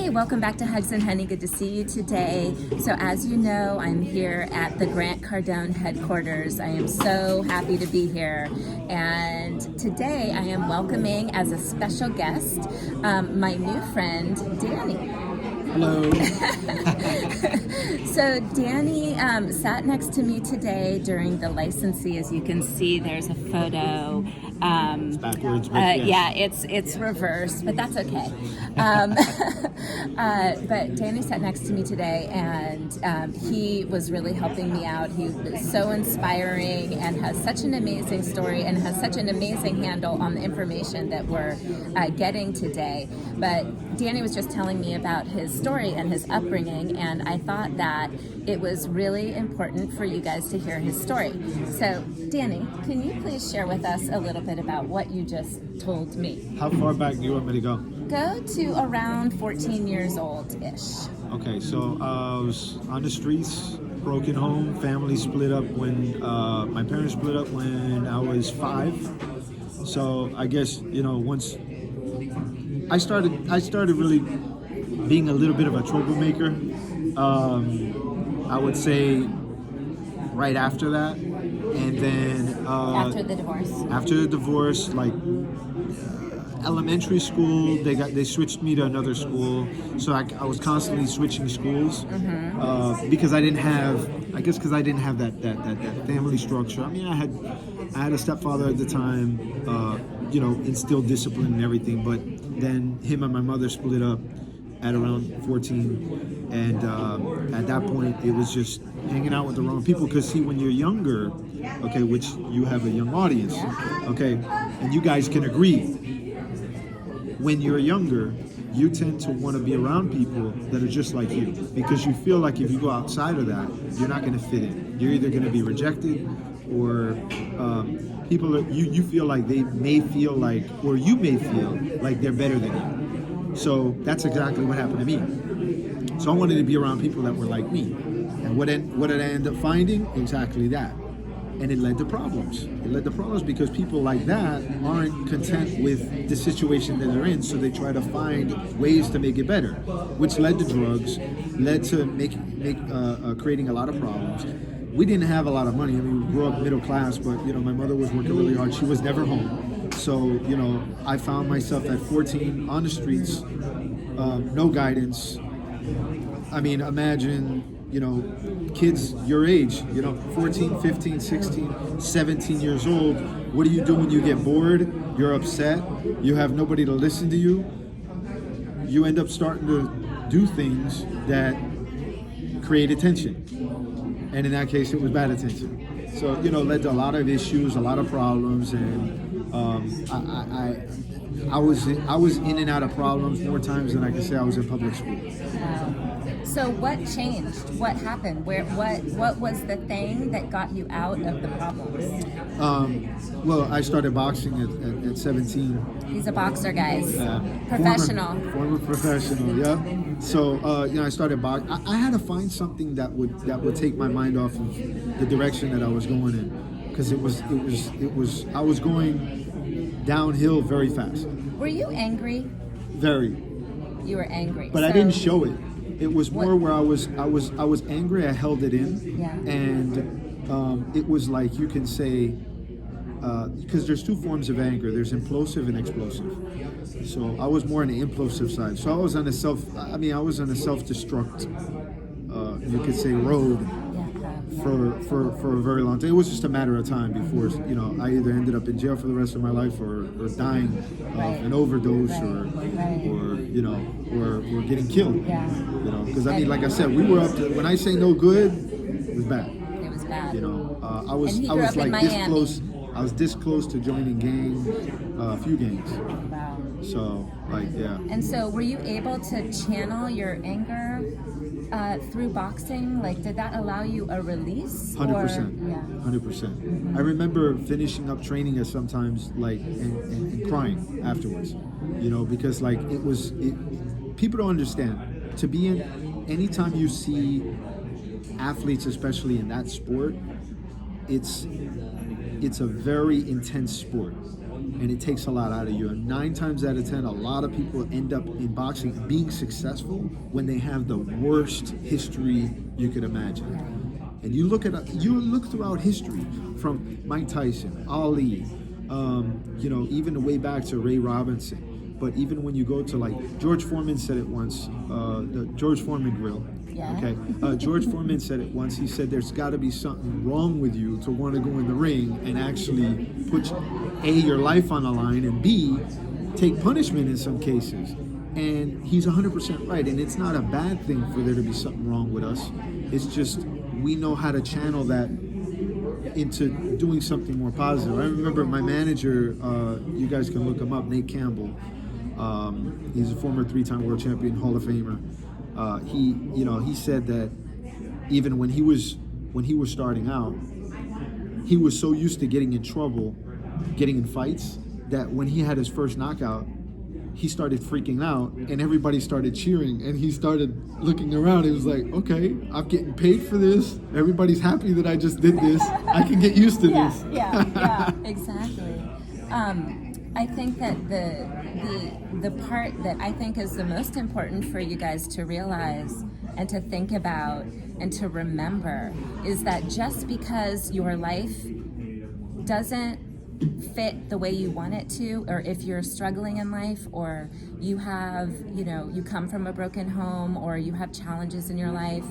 Hey, welcome back to Hugs and Honey. Good to see you today. So as you know, I'm here at the Grant Cardone headquarters. I am so happy to be here. And today I am welcoming as a special guest my new friend, Danny. Hello. So Danny sat next to me today during the licensee. As you can see, there's a photo. It's backwards, but yes. Yeah, it's reversed, but that's okay. But Danny sat next to me today, and he was really helping me out. He was so inspiring and has such an amazing story and has such an amazing handle on the information that we're getting today. But Danny was just telling me about his story and his upbringing, and I thought that it was really important for you guys to hear his story. So, Danny, can you please share with us a little bit about what you just told me? How far back do you want me to go? Go to around 14 years old-ish. Okay, so I was on the streets, broken home, family split up when my parents split up when I was 5. So I guess, once I started really being a little bit of a troublemaker. I would say right after that, and then After the divorce. After the divorce, like elementary school, they switched me to another school, so I was constantly switching schools because I didn't have that family structure. I mean, I had a stepfather at the time, instilled discipline and everything, but then him and my mother split up at around 14, and at that point it was just hanging out with the wrong people, because see, when you're younger, okay, which you have a young audience, okay, and you guys can agree, when you're younger you tend to want to be around people that are just like you, because you feel like if you go outside of that, you're not going to fit in. You're either going to be rejected, or people you feel like they may feel like, or you may feel like they're better than you. So that's exactly what happened to me. So I wanted to be around people that were like me. And what did I end up finding? Exactly that. And it led to problems. It led to problems because people like that aren't content with the situation that they're in, so they try to find ways to make it better, which led to drugs, led to creating a lot of problems. We didn't have a lot of money. I mean, we grew up middle class, but my mother was working really hard. She was never home. So, I found myself at 14 on the streets, no guidance. I mean, imagine, kids your age, 14, 15, 16, 17 years old. What do you do when you get bored? You're upset. You have nobody to listen to you. You end up starting to do things that create attention. And in that case, it was bad attention. So, led to a lot of issues, a lot of problems, and I was in and out of problems more times than I could say I was in public school. So what changed? What happened? What was the thing that got you out of the problems? Well, I started boxing at 17. He's a boxer, guys. Professional. Former professional, yeah. So I started boxing. I had to find something that would take my mind off of the direction that I was going in, because I was going downhill very fast. Were you angry? Very. You were angry. But I didn't show it. It was more where I was angry. I held it in. Yeah. And it was like, you can say, because there's two forms of anger. There's implosive and explosive. So I was more on the implosive side. So I was on a self-destruct, you could say, road for a very long time. It was just a matter of time before, I either ended up in jail for the rest of my life, or dying of an overdose, or getting killed. Yeah. Because I mean, like I said, we were up to, when I say no good, it was bad. It was bad. I was like this close. I was this close to joining a few gangs. Wow. So, yeah. And so, were you able to channel your anger through boxing? Like, did that allow you a release? 100%. Yeah. 100%. I remember finishing up training at sometimes, and crying afterwards. Because people don't understand. To be in, anytime you see athletes, especially in that sport, it's a very intense sport. and it takes a lot out of you. And 9 times out of 10, a lot of people end up in boxing being successful when they have the worst history you could imagine. And you look throughout history, from Mike Tyson, Ali, even the way back to Ray Robinson. But even when you go to, like, George Foreman said it once, the George Foreman grill. Yeah. Okay. George Foreman said it once. He said, "There's got to be something wrong with you to want to go in the ring and actually put A, your life on the line, and B, take punishment in some cases." And he's 100% right. And it's not a bad thing for there to be something wrong with us. It's just we know how to channel that into doing something more positive. I remember my manager, you guys can look him up, Nate Campbell. He's a former 3-time world champion, Hall of Famer. He said that even when he was starting out, he was so used to getting in trouble, getting in fights, that when he had his first knockout, he started freaking out and everybody started cheering, and he started looking around. He was like, okay, I'm getting paid for this. Everybody's happy that I just did this. I can get used to this. Yeah, exactly. I think that the part that I think is the most important for you guys to realize and to think about and to remember is that just because your life doesn't fit the way you want it to, or if you're struggling in life, or you have, you come from a broken home, or you have challenges in your life,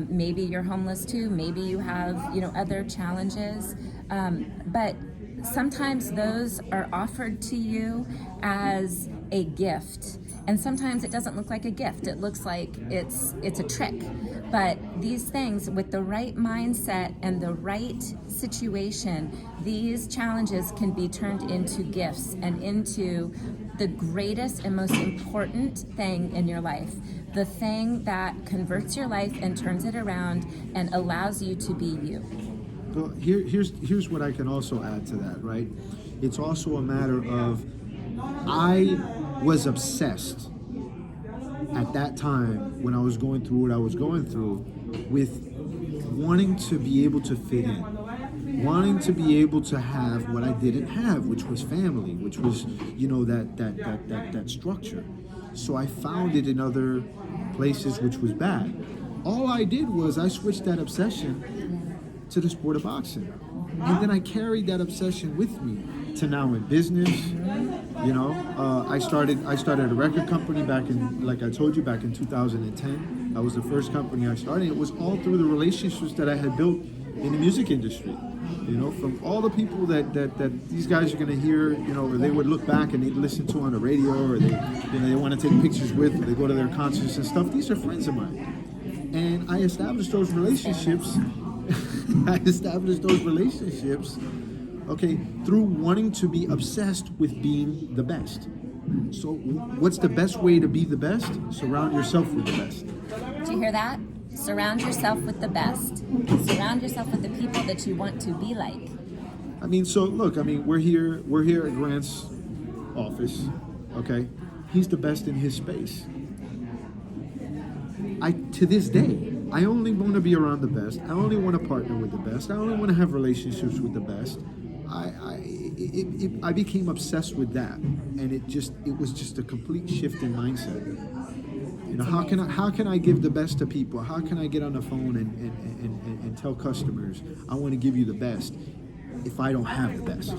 maybe you're homeless too, maybe you have, other challenges, but sometimes those are offered to you as a gift, and sometimes it doesn't look like a gift. It looks like it's a trick. But these things, with the right mindset and the right situation, these challenges can be turned into gifts and into the greatest and most important thing in your life. The thing that converts your life and turns it around and allows you to be you. Well, here's what I can also add to that, right? It's also a matter of, I was obsessed at that time when I was going through what I was going through with wanting to be able to fit in, wanting to be able to have what I didn't have, which was family, which was, that structure. So I found it in other places, which was bad. All I did was I switched that obsession to the sport of boxing. And then I carried that obsession with me to now in business. I started a record company back in, like I told you, back in 2010. That was the first company I started. It was all through the relationships that I had built in the music industry. From all the people that these guys are going to hear, or they would look back and they'd listen to on the radio, or they want to take pictures with, or they go to their concerts and stuff. These are friends of mine. And I established those relationships. Through wanting to be obsessed with being the best. So what's the best way to be the best? Surround yourself with the best. Do you hear that? Surround yourself with the best. Surround yourself with the people that you want to be like. We're here at Grant's office, okay? He's the best in his space. To this day, I only want to be around the best. I only want to partner with the best. I only want to have relationships with the best. I became obsessed with that, and it was just a complete shift in mindset. How can I give the best to people? How can I get on the phone and tell customers I want to give you the best if I don't have the best?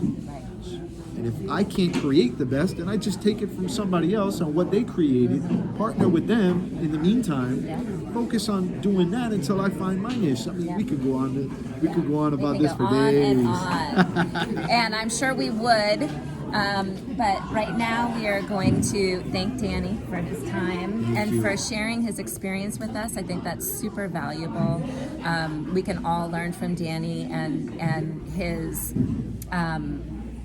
And if I can't create the best, then I just take it from somebody else on what they created, partner with them in the meantime, focus on doing that until I find my niche. We could go on about this for days. And I'm sure we would. But right now we are going to thank Danny for his time for sharing his experience with us. I think that's super valuable. We can all learn from Danny and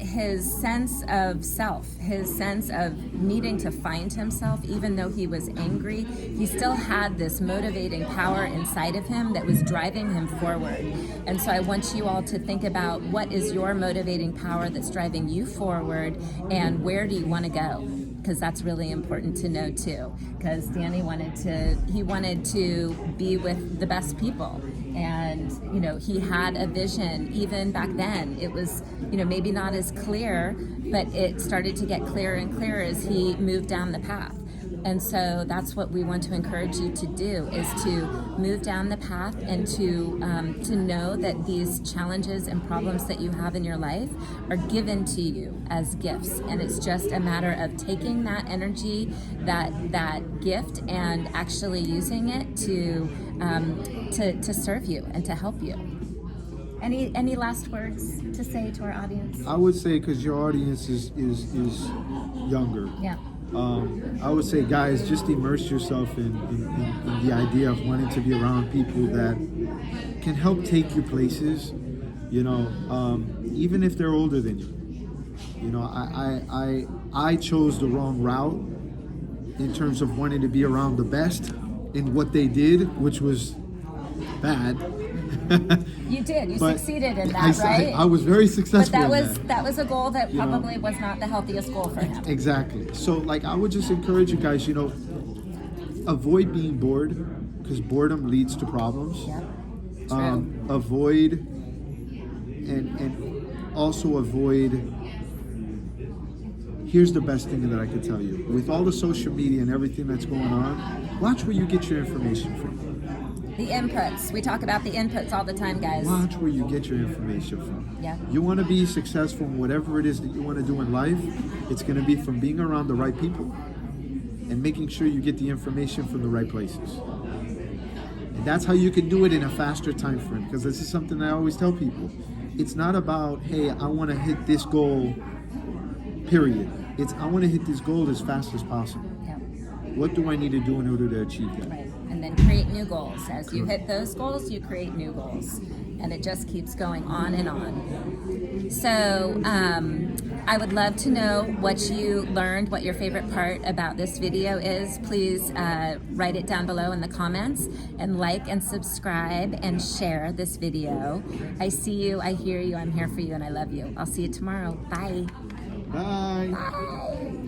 his sense of self, his sense of needing to find himself. Even though he was angry, he still had this motivating power inside of him that was driving him forward. And so I want you all to think about, what is your motivating power that's driving you forward, and where do you want to go? because that's really important to know too. Because Danny wanted to be with the best people, and he had a vision. Even back then, it was maybe not as clear, but it started to get clearer and clearer as he moved down the path. And so that's what we want to encourage you to do, is to move down the path and to know that these challenges and problems that you have in your life are given to you as gifts. And it's just a matter of taking that energy, that gift, and actually using it to serve you and to help you. Any last words to say to our audience? I would say, because your audience is younger. Yeah. I would say, guys, just immerse yourself in the idea of wanting to be around people that can help take you places, even if they're older than you. I chose the wrong route in terms of wanting to be around the best in what they did, which was bad. You did. You But succeeded in that, right? I was very successful. But that was a goal that probably was not the healthiest goal for him. Exactly. So, I would just encourage you guys, avoid being bored, because boredom leads to problems. Yep. True. Avoid, and also avoid. Here's the best thing that I could tell you: with all the social media and everything that's going on, watch where you get your information from. The inputs. We talk about the inputs all the time, guys. Watch where you get your information from. Yeah. You want to be successful in whatever it is that you want to do in life, it's going to be from being around the right people and making sure you get the information from the right places. And that's how you can do it in a faster time frame, because this is something I always tell people. It's not about, hey, I want to hit this goal, period. It's, I want to hit this goal as fast as possible. Yeah. What do I need to do in order to achieve that? Right. And then create new goals. As you hit those goals, you create new goals. And it just keeps going on and on. So I would love to know what you learned, what your favorite part about this video is. Please write it down below in the comments, and like and subscribe and share this video. I see you, I hear you, I'm here for you, and I love you. I'll see you tomorrow. Bye. Bye. Bye.